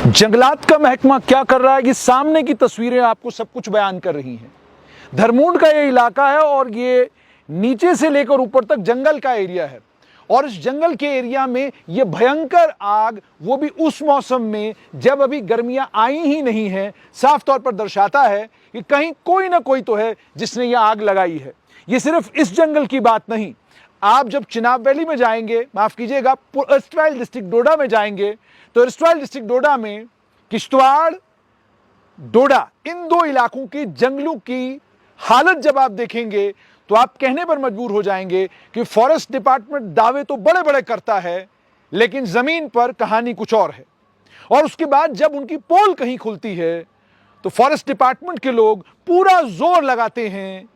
जंगलात का महकमा क्या कर रहा है, ये सामने की तस्वीरें आपको सब कुछ बयान कर रही हैं। धरमूंड का ये इलाका है और ये नीचे से लेकर ऊपर तक जंगल का एरिया है और इस जंगल के एरिया में ये भयंकर आग, वो भी उस मौसम में जब अभी गर्मियां आई ही नहीं है, साफ तौर पर दर्शाता है कि कहीं कोई ना कोई तो है जिसने ये आग लगाई है। ये सिर्फ इस जंगल की बात नहीं, आप जब चिनाब वैली में जाएंगे, माफ कीजिएगा एरस्टाइल डिस्ट्रिक्ट डोडा में जाएंगे, तो एरस्टाइल डिस्ट्रिक्ट डोडा में किश्तवाड़, डोडा, इन दो इलाकों की जंगलों की हालत जब आप देखेंगे तो आप कहने पर मजबूर हो जाएंगे कि फॉरेस्ट डिपार्टमेंट दावे तो बड़े बड़े करता है लेकिन जमीन पर कहानी कुछ और है। और उसके बाद जब उनकी पोल कहीं खुलती है तो फॉरेस्ट डिपार्टमेंट के लोग पूरा जोर लगाते हैं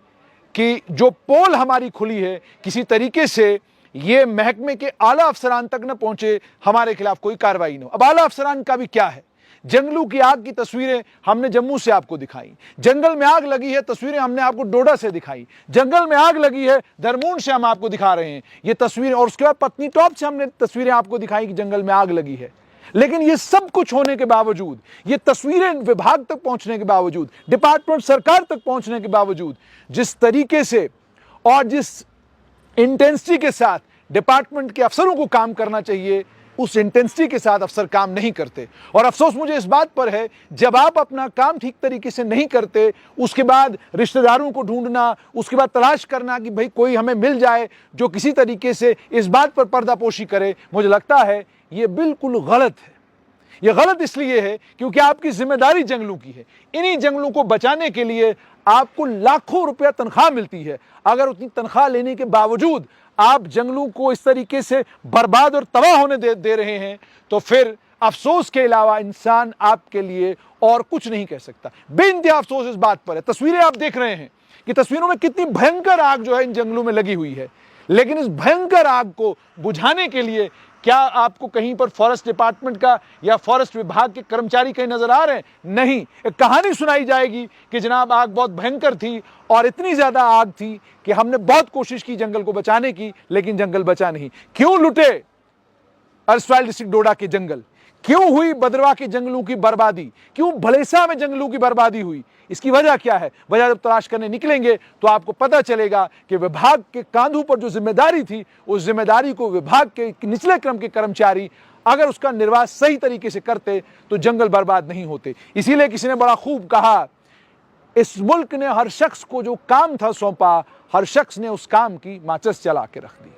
कि जो पोल हमारी खुली है किसी तरीके से ये महकमे के आला अफसरान तक न पहुंचे, हमारे खिलाफ कोई कार्रवाई न हो। अब आला अफसरान का भी क्या है, जंगलों की आग की तस्वीरें हमने जम्मू से आपको दिखाई, जंगल में आग लगी है तस्वीरें हमने आपको डोडा से दिखाई, जंगल में आग लगी है धरमूंड से हम आपको दिखा रहे हैं ये तस्वीरें, और उसके बाद पत्नीटॉप से हमने तस्वीरें आपको दिखाई कि जंगल में आग लगी है। लेकिन ये सब कुछ होने के बावजूद, ये तस्वीरें विभाग तक पहुंचने के बावजूद, डिपार्टमेंट सरकार तक पहुंचने के बावजूद, जिस तरीके से और जिस इंटेंसिटी के साथ डिपार्टमेंट के अफसरों को काम करना चाहिए, उस इंटेंसिटी के साथ अफसर काम नहीं करते। और अफसोस मुझे इस बात पर है, जब आप अपना काम ठीक तरीके से नहीं करते, उसके बाद रिश्तेदारों को ढूंढना, उसके बाद तलाश करना कि भाई कोई हमें मिल जाए जो किसी तरीके से इस बात पर पर्दापोशी करे, मुझे लगता है ये बिल्कुल गलत है। ये गलत इसलिए है क्योंकि आपकी जिम्मेदारी जंगलों की है। इन्हीं जंगलों को बचाने के लिए आपको लाखों रुपया तनख्वाह मिलती है। अगर उतनी तनख्वाह लेने के बावजूद आप जंगलों को इस तरीके से बर्बाद और तबाह होने दे रहे हैं, तो फिर अफसोस के अलावा इंसान आपके लिए और कुछ नहीं कह सकता। बेइंतहा अफसोस इस बात पर है, तस्वीरें आप देख रहे हैं कि तस्वीरों में कितनी भयंकर आग जो है इन जंगलों में लगी हुई है, लेकिन इस भयंकर आग को बुझाने के लिए क्या आपको कहीं पर फॉरेस्ट डिपार्टमेंट का या फॉरेस्ट विभाग के कर्मचारी कहीं नजर आ रहे हैं? नहीं। एक कहानी सुनाई जाएगी कि जनाब आग बहुत भयंकर थी और इतनी ज्यादा आग थी कि हमने बहुत कोशिश की जंगल को बचाने की, लेकिन जंगल बचा नहीं। क्यों लुटे एरस्टाइल डिस्ट्रिक्ट डोडा के जंगल? क्यों हुई बदरवा के जंगलों की बर्बादी? क्यों भलेसा में जंगलों की बर्बादी हुई? इसकी वजह क्या है? वजह जब तलाश करने निकलेंगे तो आपको पता चलेगा कि विभाग के कांधों पर जो जिम्मेदारी थी, उस जिम्मेदारी को विभाग के निचले क्रम के कर्मचारी अगर उसका निर्वाह सही तरीके से करते तो जंगल बर्बाद नहीं होते। इसीलिए किसी ने बड़ा खूब कहा, इस मुल्क ने हर शख्स को जो काम था सौंपा, हर शख्स ने उस काम की माचिस जला के रख दी।